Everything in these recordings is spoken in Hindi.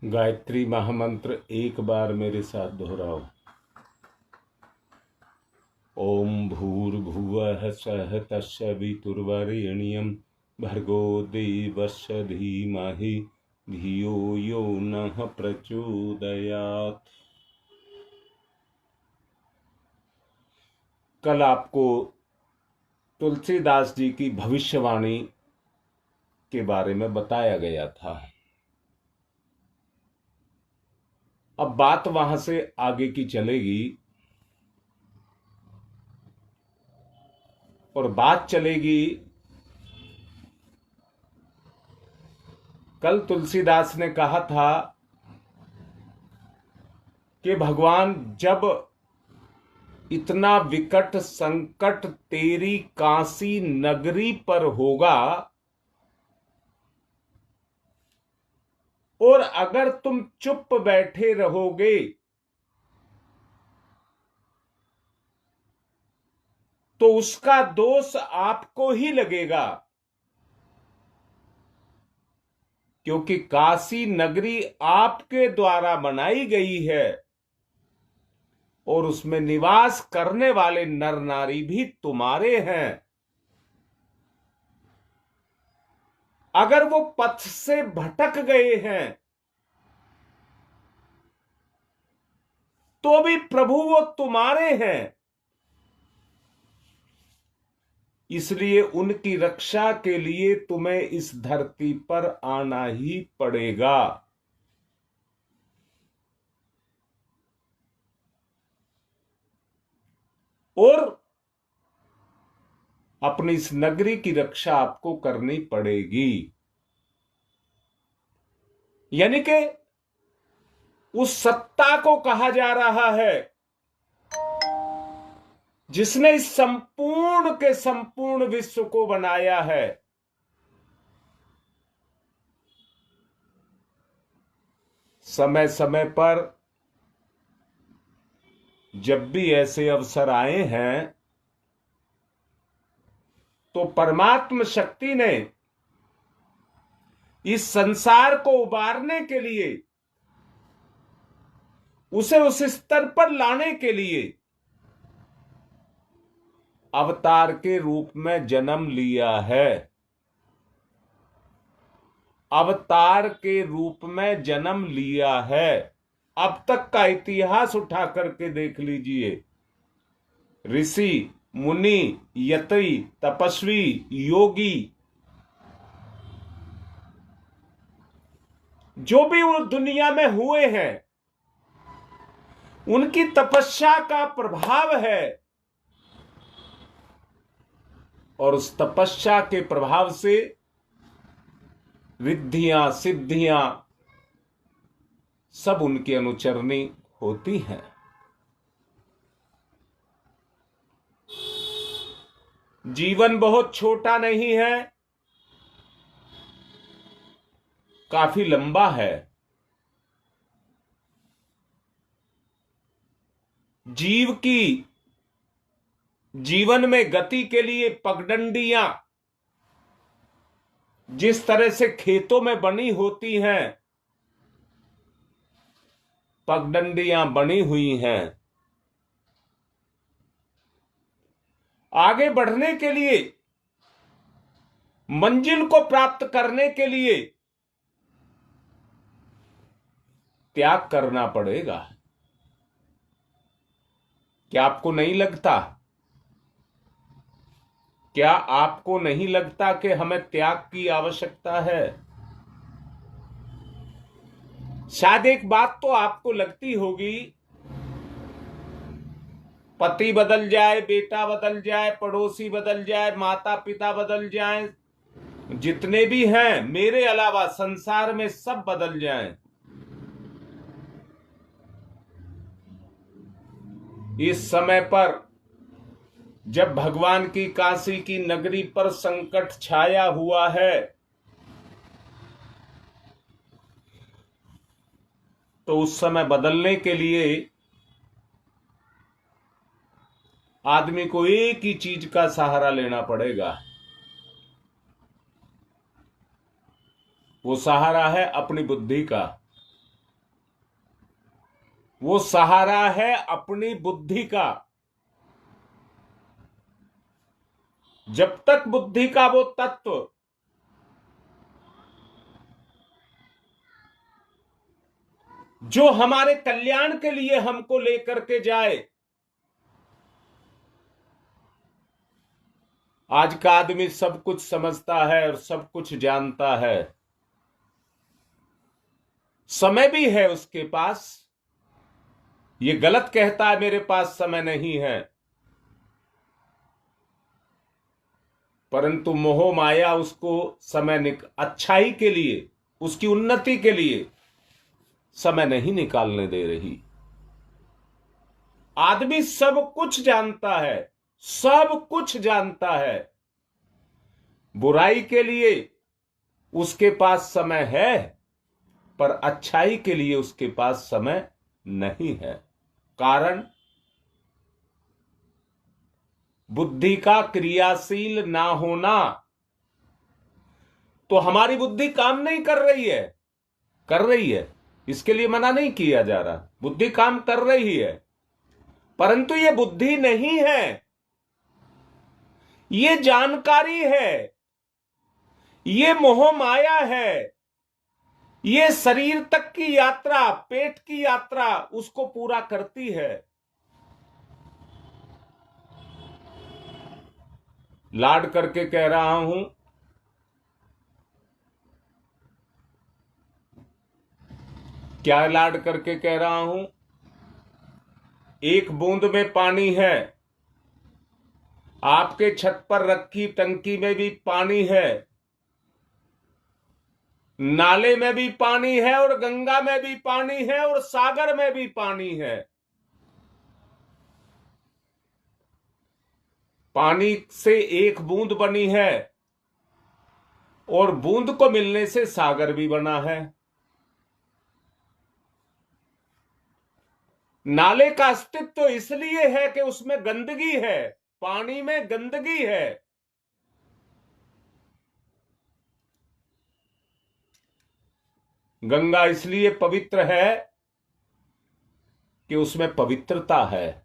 गायत्री महामंत्र एक बार मेरे साथ दोहराओ। ओम भूर्भुवः स्वः तत्सवितुर्वरेण्यं भर्गो देवस्य धीमहि धियो यो नः प्रचोदयात्। कल आपको तुलसीदास जी की भविष्यवाणी के बारे में बताया गया था। अब बात वहां से आगे की चलेगी और बात चलेगी। कल तुलसीदास ने कहा था कि भगवान, जब इतना विकट संकट तेरी काशी नगरी पर होगा और अगर तुम चुप बैठे रहोगे तो उसका दोष आपको ही लगेगा, क्योंकि काशी नगरी आपके द्वारा बनाई गई है और उसमें निवास करने वाले नर नारी भी तुम्हारे हैं। अगर वो पथ से भटक गए हैं तो भी प्रभु वो तुम्हारे हैं, इसलिए उनकी रक्षा के लिए तुम्हें इस धरती पर आना ही पड़ेगा। और अपनी इस नगरी की रक्षा आपको करनी पड़ेगी। यानी कि उस सत्ता को कहा जा रहा है जिसने इस संपूर्ण के संपूर्ण विश्व को बनाया है। समय समय पर जब भी ऐसे अवसर आए हैं तो परमात्म शक्ति ने इस संसार को उबारने के लिए, उसे उस स्तर पर लाने के लिए अवतार के रूप में जन्म लिया है। अवतार के रूप में जन्म लिया है। अब तक का इतिहास उठा करके देख लीजिए। ऋषि, मुनि, यति, तपस्वी, योगी, जो भी वो दुनिया में हुए हैं, उनकी तपस्या का प्रभाव है और उस तपस्या के प्रभाव से रिद्धियां सिद्धियां सब उनकी अनुचरणी होती हैं। जीवन बहुत छोटा नहीं है, काफी लंबा है। जीव की जीवन में गति के लिए पगडंडियां जिस तरह से खेतों में बनी होती हैं, पगडंडियां बनी हुई हैं। आगे बढ़ने के लिए, मंजिल को प्राप्त करने के लिए त्याग करना पड़ेगा। क्या आपको नहीं लगता? क्या आपको नहीं लगता कि हमें त्याग की आवश्यकता है? शायद एक बात तो आपको लगती होगी, पति बदल जाए, बेटा बदल जाए, पड़ोसी बदल जाए, माता पिता बदल जाए, जितने भी हैं मेरे अलावा संसार में सब बदल जाएं, इस समय पर जब भगवान की काशी की नगरी पर संकट छाया हुआ है तो उस समय बदलने के लिए आदमी को एक ही चीज का सहारा लेना पड़ेगा। वो सहारा है अपनी बुद्धि का। वो सहारा है अपनी बुद्धि का। जब तक बुद्धि का वो तत्व जो हमारे कल्याण के लिए हमको लेकर के जाए। आज का आदमी सब कुछ समझता है और सब कुछ जानता है, समय भी है उसके पास। ये गलत कहता है मेरे पास समय नहीं है, परंतु मोह माया उसको समय अच्छाई के लिए, उसकी उन्नति के लिए समय नहीं निकालने दे रही। आदमी सब कुछ जानता है, सब कुछ जानता है, बुराई के लिए उसके पास समय है, पर अच्छाई के लिए उसके पास समय नहीं है। कारण बुद्धि का क्रियाशील ना होना। तो हमारी बुद्धि काम नहीं कर रही है, कर रही है, इसके लिए मना नहीं किया जा रहा, बुद्धि काम कर रही है, परंतु ये बुद्धि नहीं है, ये जानकारी है, ये मोह माया है। ये शरीर तक की यात्रा, पेट की यात्रा उसको पूरा करती है। लाड करके कह रहा हूं, क्या लाड करके कह रहा हूं? एक बूंद में पानी है, आपके छत पर रखी टंकी में भी पानी है, नाले में भी पानी है, और गंगा में भी पानी है, और सागर में भी पानी है। पानी से एक बूंद बनी है, और बूंद को मिलने से सागर भी बना है। नाले का अस्तित्व इसलिए है कि उसमें गंदगी है, पानी में गंदगी है। गंगा इसलिए पवित्र है कि उसमें पवित्रता है।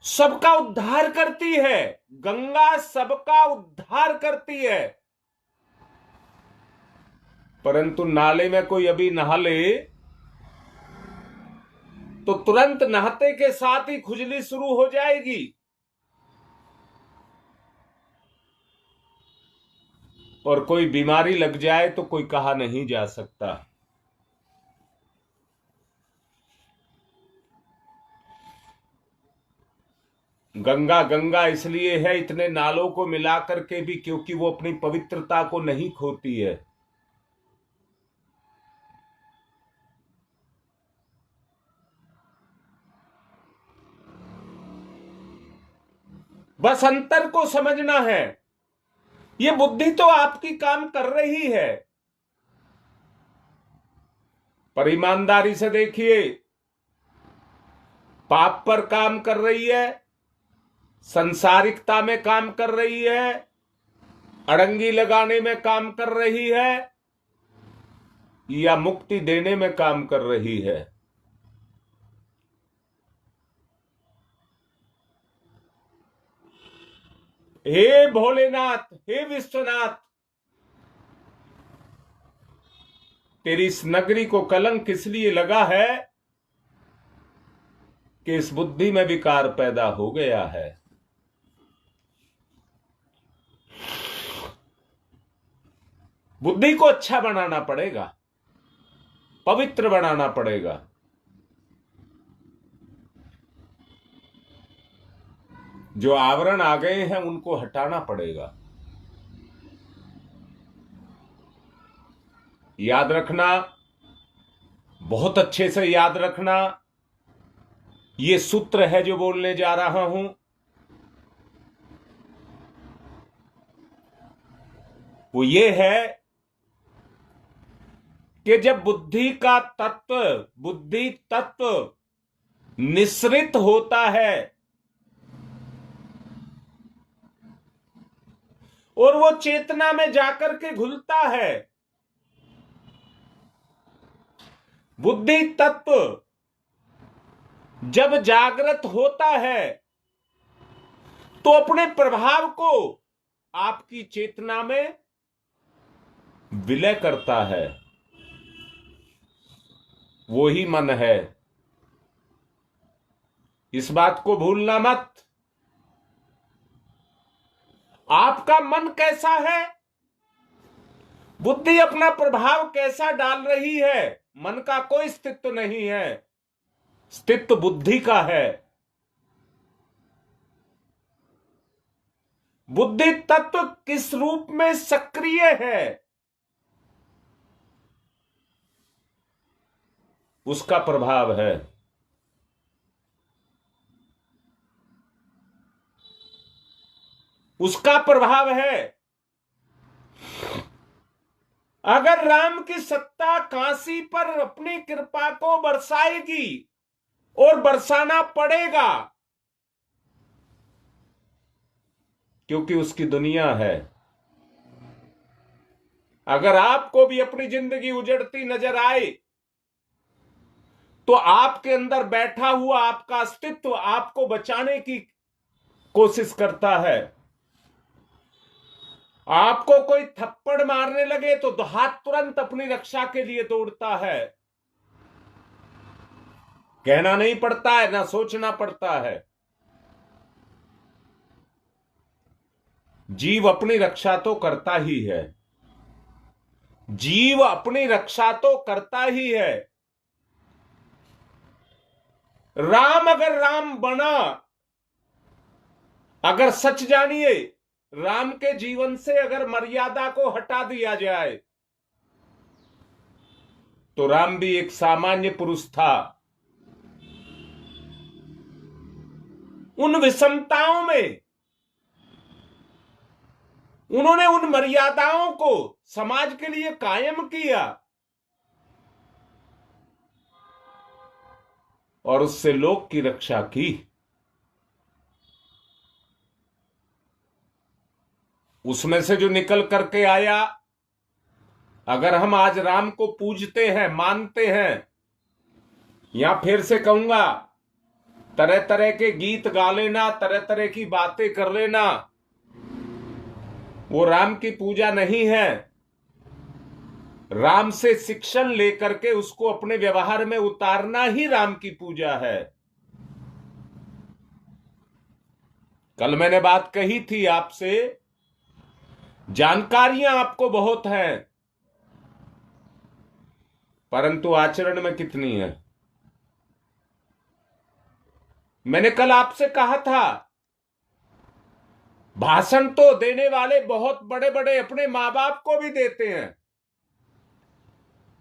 सबका उद्धार करती है, गंगा सबका उद्धार करती है। परंतु नाले में कोई अभी नहा ले तो तुरंत नहाते के साथ ही खुजली शुरू हो जाएगी, और कोई बीमारी लग जाए तो कोई कहा नहीं जा सकता। गंगा गंगा इसलिए है इतने नालों को मिला करके भी, क्योंकि वो अपनी पवित्रता को नहीं खोती है। बस अंतर को समझना है। ये बुद्धि तो आपकी काम कर रही है, पर ईमानदारी से देखिए, पाप पर काम कर रही है, संसारिकता में काम कर रही है, अड़ंगी लगाने में काम कर रही है, या मुक्ति देने में काम कर रही है। हे भोलेनाथ, हे विश्वनाथ, तेरी इस नगरी को कलंक किस लिए लगा है कि इस बुद्धि में विकार पैदा हो गया है। बुद्धि को अच्छा बनाना पड़ेगा, पवित्र बनाना पड़ेगा। जो आवरण आ गए हैं उनको हटाना पड़ेगा। याद रखना, बहुत अच्छे से याद रखना, ये सूत्र है जो बोलने जा रहा हूं। वो ये है कि जब बुद्धि का तत्व, बुद्धि तत्व निःसृत होता है और वो चेतना में जाकर के घुलता है, बुद्धि तत्व जब जागृत होता है तो अपने प्रभाव को आपकी चेतना में विलय करता है। वो ही मन है। इस बात को भूलना मत। आपका मन कैसा है, बुद्धि अपना प्रभाव कैसा डाल रही है, मन का कोई अस्तित्व नहीं है, अस्तित्व बुद्धि का है। बुद्धि तत्व किस रूप में सक्रिय है, उसका प्रभाव है। उसका प्रभाव है। अगर राम की सत्ता काशी पर अपनी कृपा को बरसाएगी और बरसाना पड़ेगा, क्योंकि उसकी दुनिया है। अगर आपको भी अपनी जिंदगी उजड़ती नजर आए तो आपके अंदर बैठा हुआ आपका अस्तित्व आपको बचाने की कोशिश करता है। आपको कोई थप्पड़ मारने लगे तो हाथ तुरंत अपनी रक्षा के लिए दौड़ता है। कहना नहीं पड़ता है, ना सोचना पड़ता है। जीव अपनी रक्षा तो करता ही है। जीव अपनी रक्षा तो करता ही है। राम अगर राम बना, अगर सच जानिए, राम के जीवन से अगर मर्यादा को हटा दिया जाए तो राम भी एक सामान्य पुरुष था। उन विषमताओं में उन्होंने उन मर्यादाओं को समाज के लिए कायम किया और उससे लोक की रक्षा की। उसमें से जो निकल करके आया, अगर हम आज राम को पूजते हैं, मानते हैं, या फिर से कहूंगा तरह तरह के गीत गा लेना, तरह तरह की बातें कर लेना, वो राम की पूजा नहीं है। राम से शिक्षण लेकर के उसको अपने व्यवहार में उतारना ही राम की पूजा है। कल मैंने बात कही थी आपसे, जानकारियां आपको बहुत हैं, परंतु आचरण में कितनी है। मैंने कल आपसे कहा था, भाषण तो देने वाले बहुत बड़े बड़े अपने मां बाप को भी देते हैं।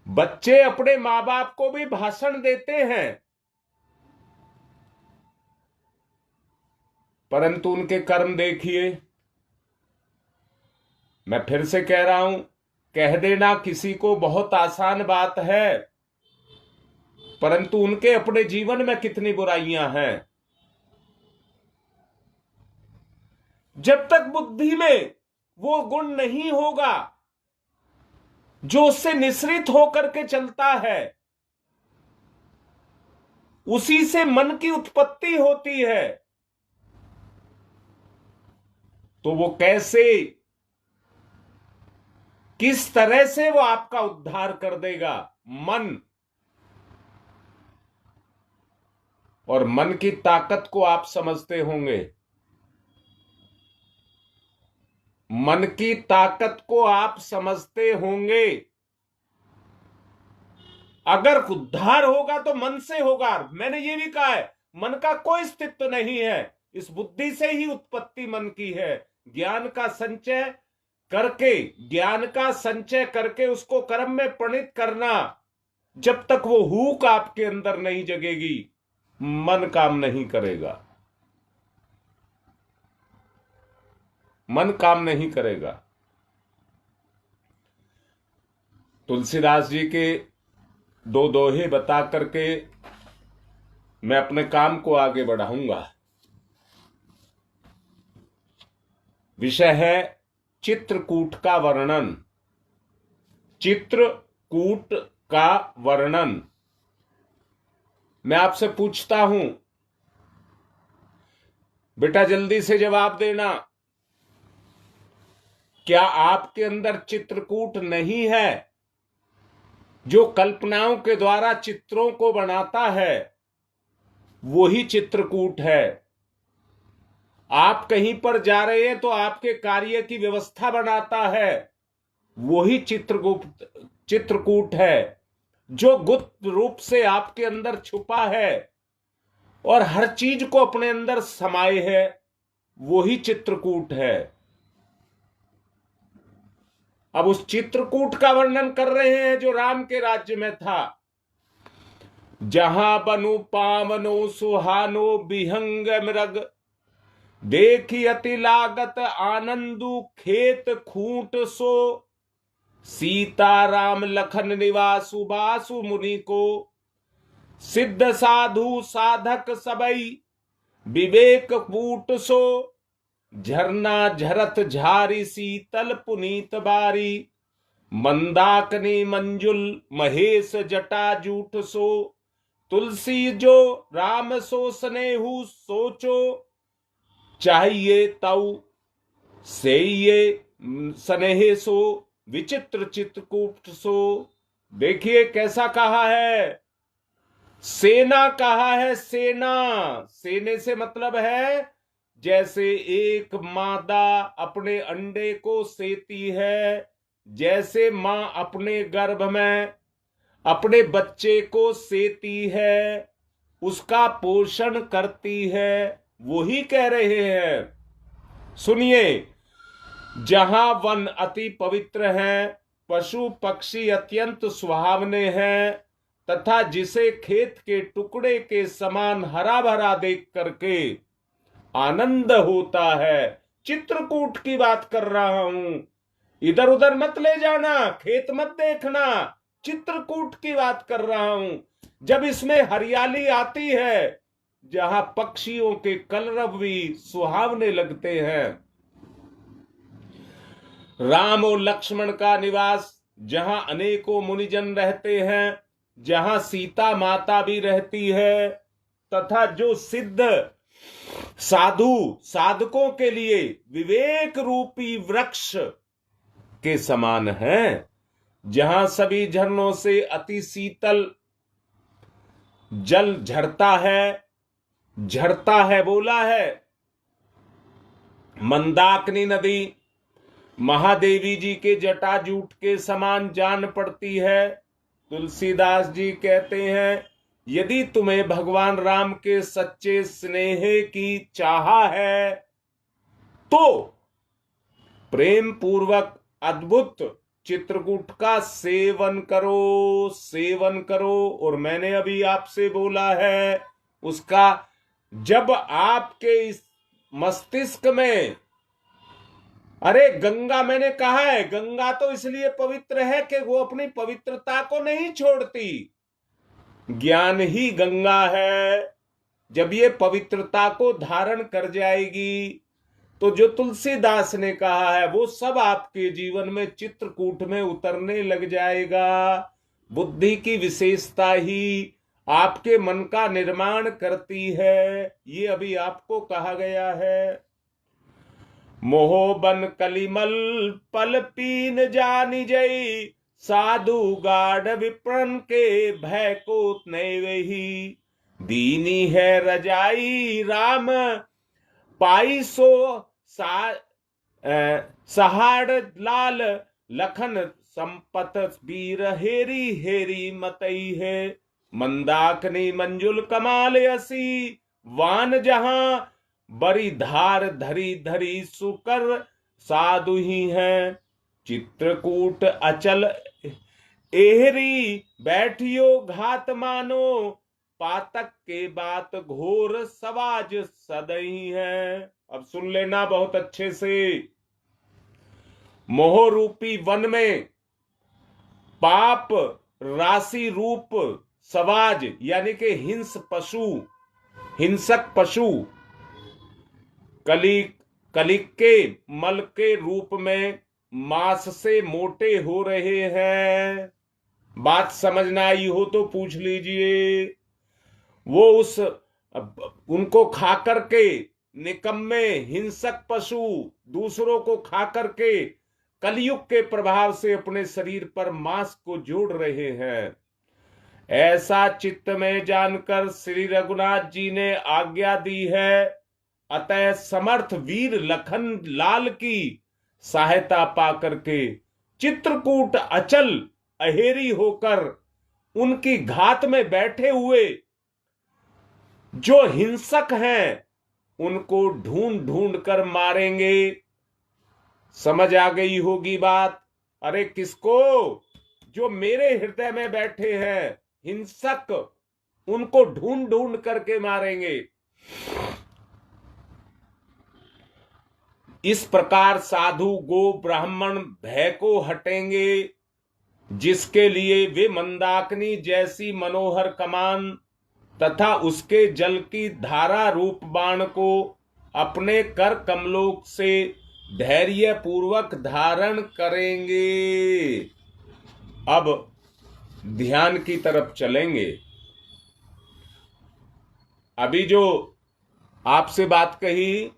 बच्चे अपने मां बाप को भी भाषण देते हैं, परंतु उनके कर्म देखिए। मैं फिर से कह रहा हूं, कह देना किसी को बहुत आसान बात है, परंतु उनके अपने जीवन में कितनी बुराइयां हैं। जब तक बुद्धि में वो गुण नहीं होगा जो उससे निश्रित होकर के चलता है, उसी से मन की उत्पत्ति होती है, तो वो कैसे, किस तरह से वो आपका उद्धार कर देगा। मन, और मन की ताकत को आप समझते होंगे। मन की ताकत को आप समझते होंगे। अगर उद्धार होगा तो मन से होगा। मैंने ये भी कहा है, मन का कोई अस्तित्व नहीं है, इस बुद्धि से ही उत्पत्ति मन की है। ज्ञान का संचय करके, ज्ञान का संचय करके उसको कर्म में परिणत करना, जब तक वो हुक आपके अंदर नहीं जगेगी, मन काम नहीं करेगा। मन काम नहीं करेगा। तुलसीदास जी के दो दोहे बता करके मैं अपने काम को आगे बढ़ाऊंगा। विषय है चित्रकूट का वर्णन। चित्रकूट का वर्णन। मैं आपसे पूछता हूं, बेटा जल्दी से जवाब देना, क्या आपके अंदर चित्रकूट नहीं है? जो कल्पनाओं के द्वारा चित्रों को बनाता है वही चित्रकूट है। आप कहीं पर जा रहे हैं तो आपके कार्य की व्यवस्था बनाता है, वही चित्रकूट है। जो गुप्त रूप से आपके अंदर छुपा है और हर चीज को अपने अंदर समाये है, वही चित्रकूट है। अब उस चित्रकूट का वर्णन कर रहे हैं जो राम के राज्य में था। जहां बनु पावनो सुहानो बिहंग मृग, देखी अति लागत आनंदु खेत खूंट सो, सीता राम लखन निवासु बासु मुनि को, सिद्ध साधु साधक सबई विवेक कूट सो, झरना झरत झारी शीतल पुनीत बारी, मंदाकिनी मंजुल महेश जटा जूठ सो, तुलसी जो राम सो स्नेहु सोचो, चाहिए तऊ से ये स्नेह सो, विचित्र चित्रकूट सो। देखिए कैसा कहा है, सेना कहा है। सेना, सेने से मतलब है जैसे एक मादा अपने अंडे को सेती है, जैसे मां अपने गर्भ में अपने बच्चे को सेती है, उसका पोषण करती है, वही कह रहे हैं। सुनिए, जहां वन अति पवित्र हैं, पशु पक्षी अत्यंत सुहावने हैं, तथा जिसे खेत के टुकड़े के समान हरा भरा देख करके आनंद होता है, चित्रकूट की बात कर रहा हूं। इधर उधर मत ले जाना, खेत मत देखना, चित्रकूट की बात कर रहा हूं। जब इसमें हरियाली आती है, जहां पक्षियों के कलरव भी सुहावने लगते हैं, राम और लक्ष्मण का निवास, जहां अनेकों मुनिजन रहते हैं, जहां सीता माता भी रहती है, तथा जो सिद्ध साधु साधकों के लिए विवेक रूपी वृक्ष के समान है, जहां सभी झरनों से अति शीतल जल झरता है बोला है। मंदाकिनी नदी महादेवी जी के जटाजूट के समान जान पड़ती है। तुलसीदास जी कहते हैं, यदि तुम्हें भगवान राम के सच्चे स्नेह की चाह है तो प्रेम पूर्वक अद्भुत चित्रकूट का सेवन करो। और मैंने अभी आपसे बोला है, उसका जब आपके इस मस्तिष्क में, अरे गंगा, मैंने कहा है गंगा तो इसलिए पवित्र है कि वो अपनी पवित्रता को नहीं छोड़ती। ज्ञान ही गंगा है। जब ये पवित्रता को धारण कर जाएगी तो जो तुलसीदास ने कहा है वो सब आपके जीवन में चित्रकूट में उतरने लग जाएगा। बुद्धि की विशेषता ही आपके मन का निर्माण करती है, ये अभी आपको कहा गया है। मोह बन कलिमल पल पीन जानी जई, साधु गाढ़ विप्रन के भय को वही, दीनी है रजाई राम पाई सो, सहाड़ लाल लखन संपत वीर हेरी हेरी मतई है, मंदाकिनी मंजुल कमाल असी, वान जहां बड़ी धार धरी धरी सुकर साधु ही है, चित्रकूट अचल एहरी बैठियो घात मानो, पातक के बात घोर सवाज सदई है। अब सुन लेना बहुत अच्छे से। मोह रूपी वन में पाप राशि रूप सवाज यानी कि हिंसक पशु कलिक के मल के रूप में मांस से मोटे हो रहे हैं। बात समझना आई हो तो पूछ लीजिए। वो उस उनको खा करके निकम्मे हिंसक पशु दूसरों को खा करके कलयुग के प्रभाव से अपने शरीर पर मांस को जोड़ रहे हैं। ऐसा चित्त में जानकर श्री रघुनाथ जी ने आज्ञा दी है। अतः समर्थ वीर लखन लाल की सहायता पाकर के चित्रकूट अचल अहेरी होकर उनकी घात में बैठे हुए जो हिंसक हैं उनको ढूंढ ढूंढ कर मारेंगे। समझ आ गई होगी बात। अरे किसको? जो मेरे हृदय में बैठे हैं हिंसक, उनको ढूंढ ढूंढ करके मारेंगे। इस प्रकार साधु गो ब्राह्मण भय को हटेंगे, जिसके लिए वे मंदाकिनी जैसी मनोहर कमान तथा उसके जल की धारा रूप बाण को अपने कर कमलों से धैर्य पूर्वक धारण करेंगे। अब ध्यान की तरफ चलेंगे। अभी जो आपसे बात कही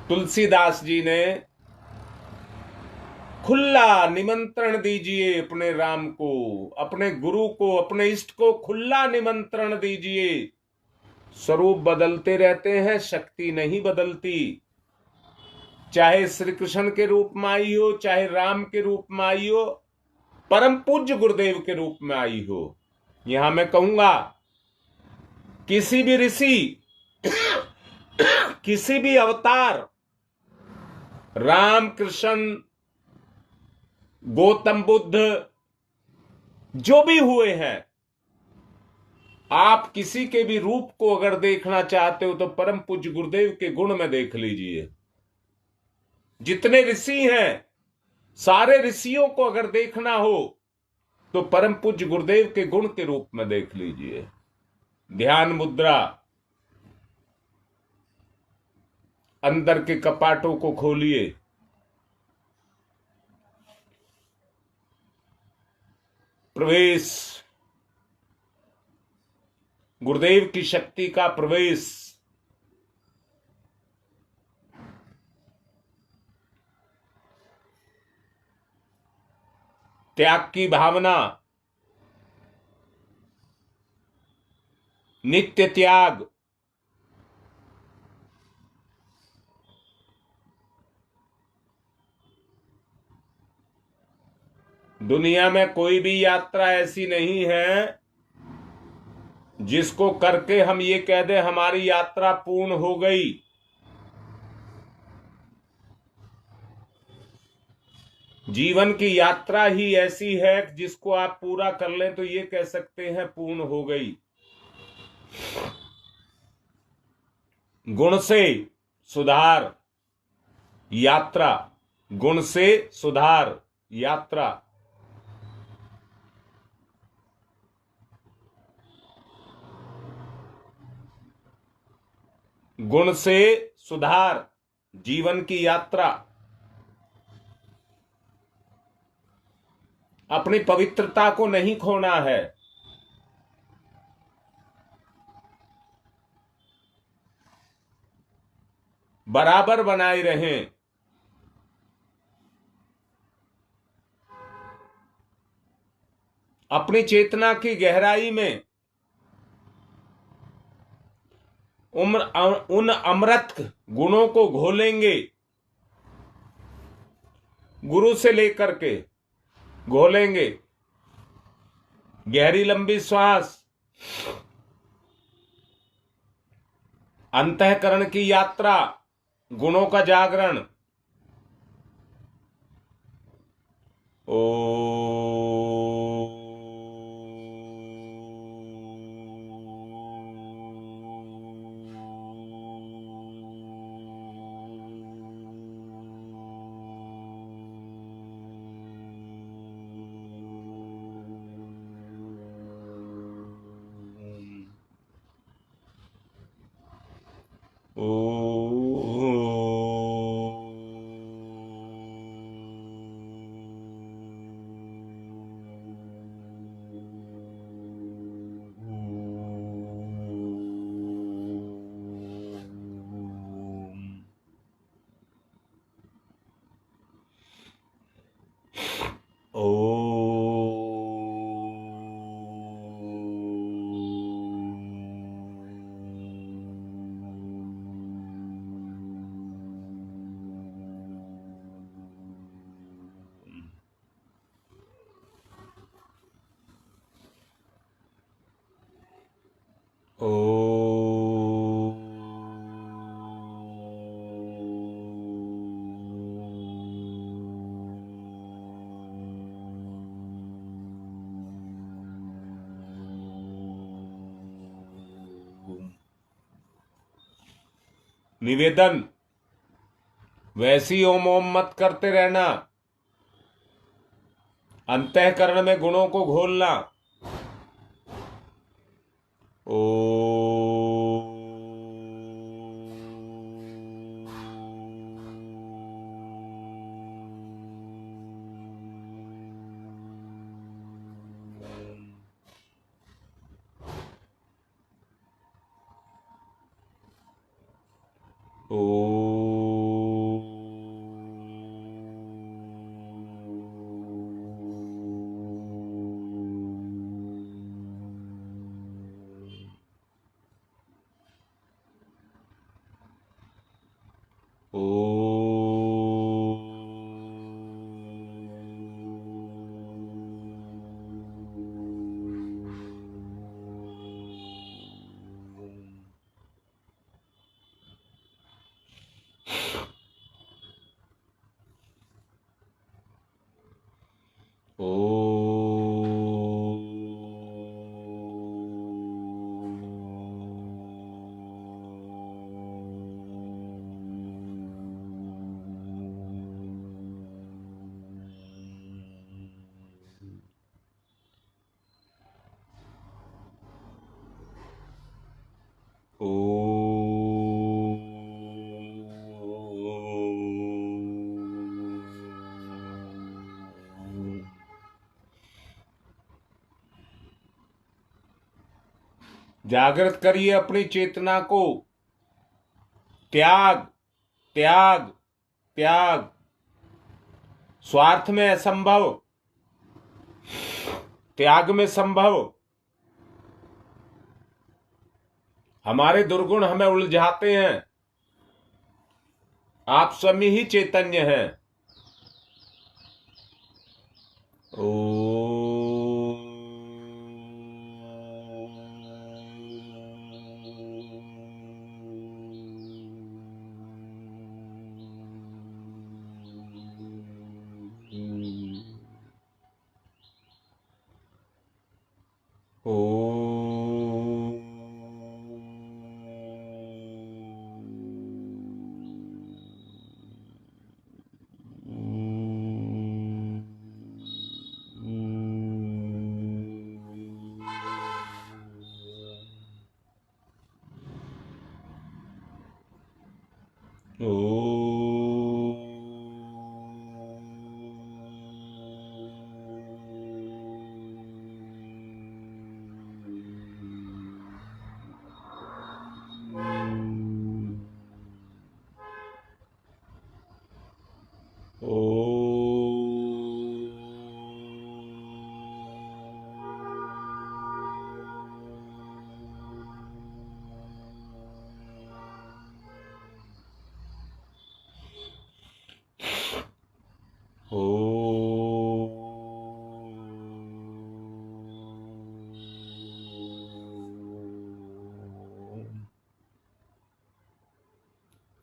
तुलसीदास जी ने, खुला निमंत्रण दीजिए अपने राम को, अपने गुरु को, अपने इष्ट को खुला निमंत्रण दीजिए। स्वरूप बदलते रहते हैं, शक्ति नहीं बदलती। चाहे श्री कृष्ण के रूप में आई हो, चाहे राम के रूप में आई हो, परम पूज्य गुरुदेव के रूप में आई हो। यहां मैं कहूंगा किसी भी ऋषि किसी भी अवतार, राम कृष्ण गौतम बुद्ध जो भी हुए हैं, आप किसी के भी रूप को अगर देखना चाहते हो तो परम पूज्य गुरुदेव के गुण में देख लीजिए। जितने ऋषि हैं सारे ऋषियों को अगर देखना हो तो परम पूज्य गुरुदेव के गुण के रूप में देख लीजिए। ध्यान मुद्रा, अंदर के कपाटों को खोलिए। प्रवेश, गुरुदेव की शक्ति का प्रवेश। त्याग की भावना, नित्य त्याग। दुनिया में कोई भी यात्रा ऐसी नहीं है जिसको करके हम ये कह दें हमारी यात्रा पूर्ण हो गई। जीवन की यात्रा ही ऐसी है जिसको आप पूरा कर लें तो ये कह सकते हैं पूर्ण हो गई। गुण से सुधार यात्रा, गुण से सुधार यात्रा। गुण से सुधार जीवन की यात्रा। अपनी पवित्रता को नहीं खोना है। बराबर बनाए रहें। अपनी चेतना की गहराई में उन अमृत गुणों को घोलेंगे। गुरु से लेकर के घोलेंगे। गहरी लंबी श्वास, अंतःकरण की यात्रा, गुणों का जागरण। ओ निवेदन, वैसी ओम ओम मत करते रहना, अंतःकरण में गुणों को घोलना। ओ जागृत करिए अपनी चेतना को। त्याग त्याग त्याग, स्वार्थ में असंभव, त्याग में संभव। हमारे दुर्गुण हमें उलझाते हैं, आप स्वयं ही चैतन्य हैं। ओ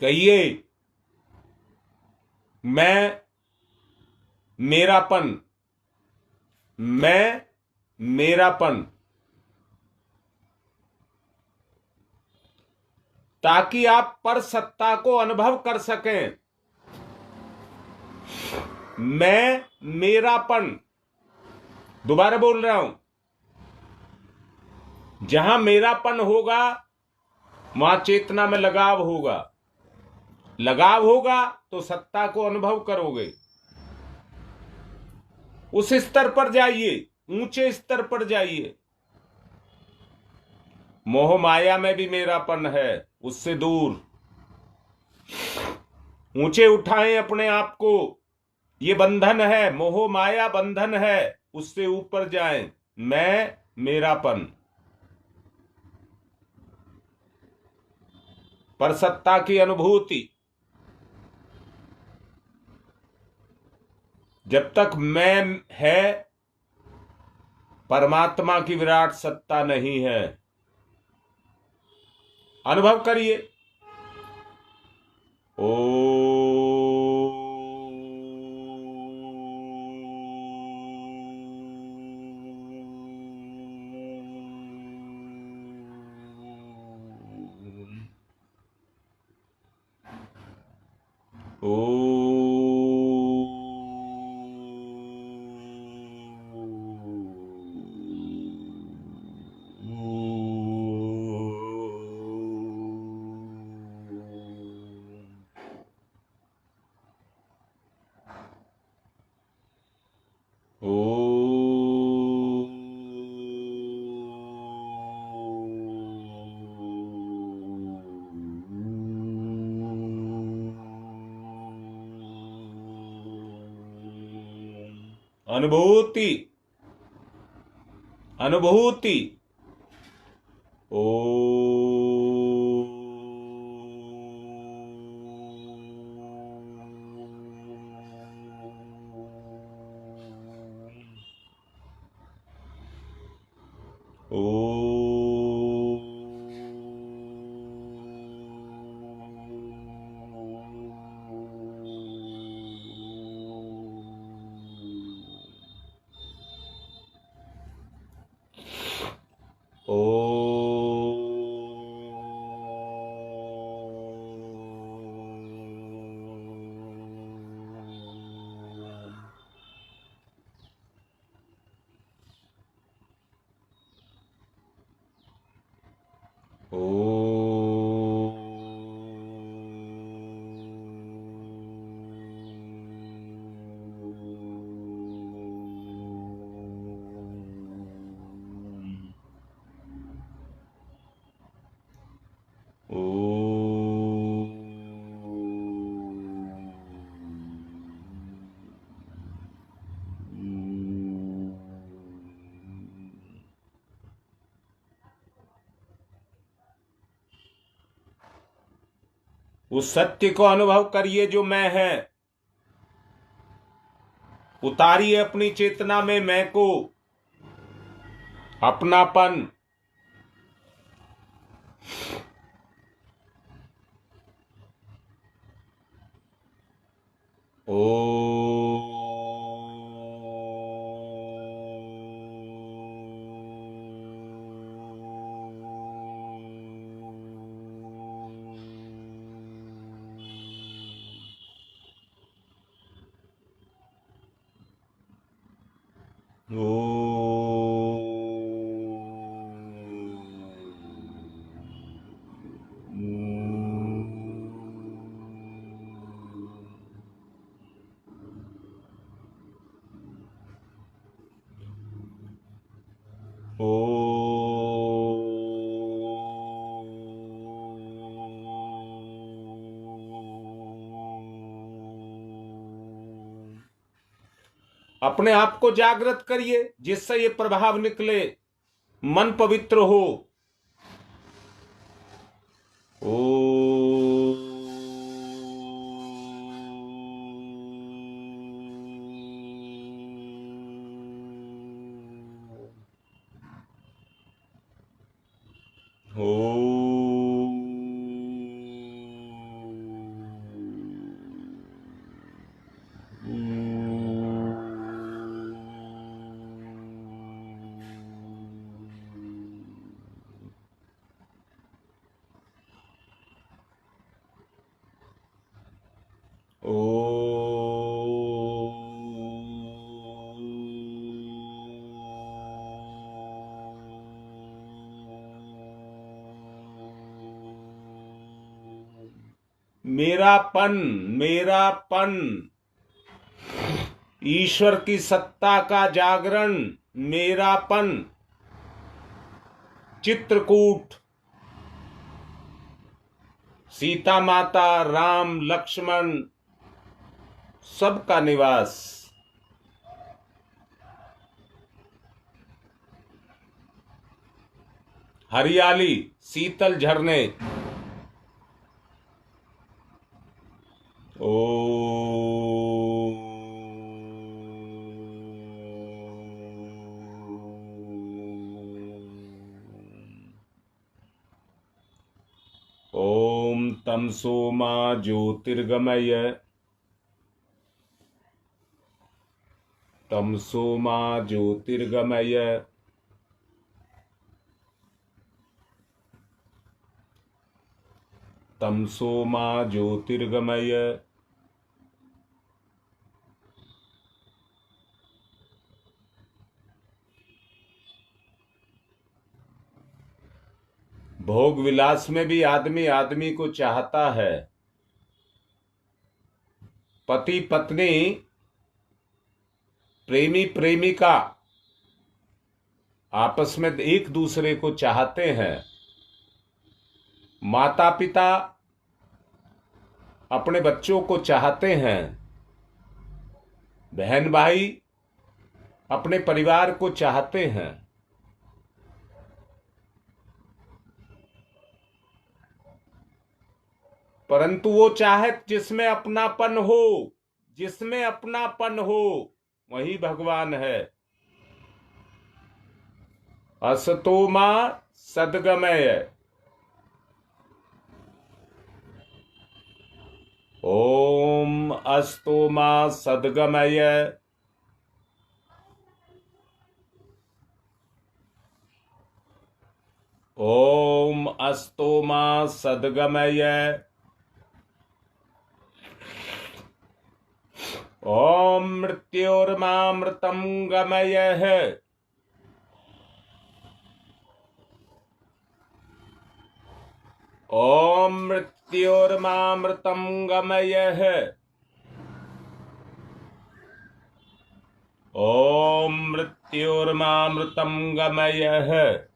कहिए, मैं मेरापन, मैं मेरापन, ताकि आप पर सत्ता को अनुभव कर सकें। मैं मेरापन, दोबारा बोल रहा हूं, जहां मेरापन होगा वहां चेतना में लगाव होगा, लगाव होगा तो सत्ता को अनुभव करोगे। उस स्तर पर जाइए, ऊंचे स्तर पर जाइए। मोह माया में भी मेरापन है, उससे दूर। ऊंचे उठाएं अपने आप को, ये बंधन है, मोह माया बंधन है, उससे ऊपर जाएं। मैं, मेरापन, परसत्ता की अनुभूति। जब तक मैं है, परमात्मा की विराट सत्ता नहीं है। अनुभव करिए। ओ अनुभूति, अनुभूति। ओ उस सत्य को अनुभव करिए जो मैं है। उतारिए अपनी चेतना में मैं को, अपनापन। ओ अपने आप को जागृत करिए जिससे ये प्रभाव निकले, मन पवित्र हो। ओ मेरापन, मेरापन, ईश्वर की सत्ता का जागरण, मेरापन। चित्रकूट, सीता माता, राम, लक्ष्मण, सबका निवास। हरियाली, शीतल झरने। ओ ओम तमसो मा ज्योतिर्गमय, तमसो मा ज्योतिर्गमय, तमसो मा ज्योतिर्गमय। भोग विलास में भी आदमी आदमी को चाहता है। पति पत्नी, प्रेमी प्रेमिका आपस में एक दूसरे को चाहते हैं। माता पिता अपने बच्चों को चाहते हैं। बहन भाई अपने परिवार को चाहते हैं। परंतु वो चाहत जिसमें अपनापन हो, जिसमें अपनापन हो वही भगवान है। असतो मा सद्गमय, ओम अस्तो मा सद्गमय, ओम अस्तो मा सद्गमय, ओम मृत्योर्मामृतं गमयः, ओम मृत्योर्मामृतं गमयः, ओम मृत्योर्मामृतं गमयः।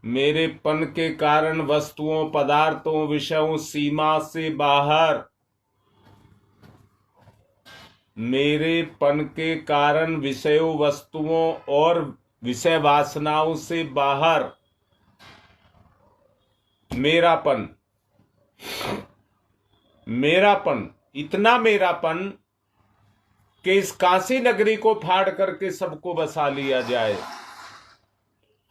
मेरेपन के कारण वस्तुओं, पदार्थों, विषयों, सीमा से बाहर, मेरेपन के कारण विषयों, वस्तुओं और विषय वासनाओं से बाहर मेरापन, मेरापन, इतना मेरापन कि इस काशी नगरी को फाड़ करके सबको बसा लिया जाए।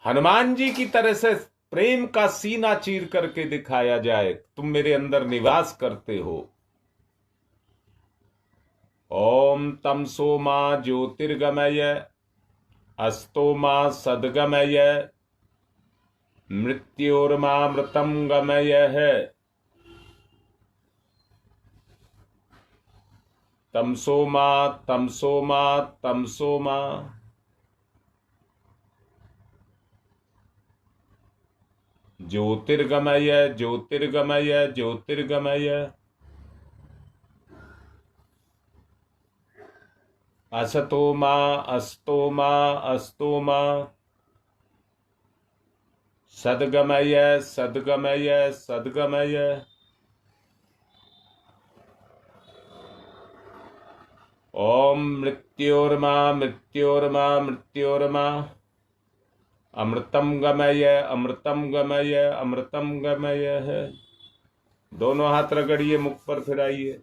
हनुमान जी की तरह से प्रेम का सीना चीर करके दिखाया जाए, तुम मेरे अंदर निवास करते हो। ओम तमसो मा ज्योतिर्गमय, अस्तो मा सद्गमय, मृत्योर्मामृतं गमयः। तमसो मा, तमसो मा, तमसो मा। ज्योतिर्गमय, ज्योतिर्गमय, ज्योतिर्गमय। असतो मा, अस्तो मा, अस्तो मा। सद्गमय, सद्गमय, सद्गमय। ओम मृत्योर्मा, मृत्योर्मा, मृत्योर्मा। अमृतम गमय, अमृतम गमय, अमृतम गमय है। दोनों हाथ रगड़िए, मुख पर फिराइए।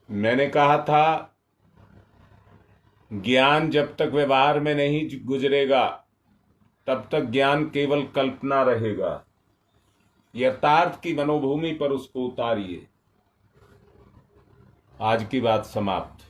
मैंने कहा था ज्ञान जब तक व्यवहार में नहीं गुजरेगा तब तक ज्ञान केवल कल्पना रहेगा। यथार्थ की मनोभूमि पर उसको उतारिए। आज की बात समाप्त।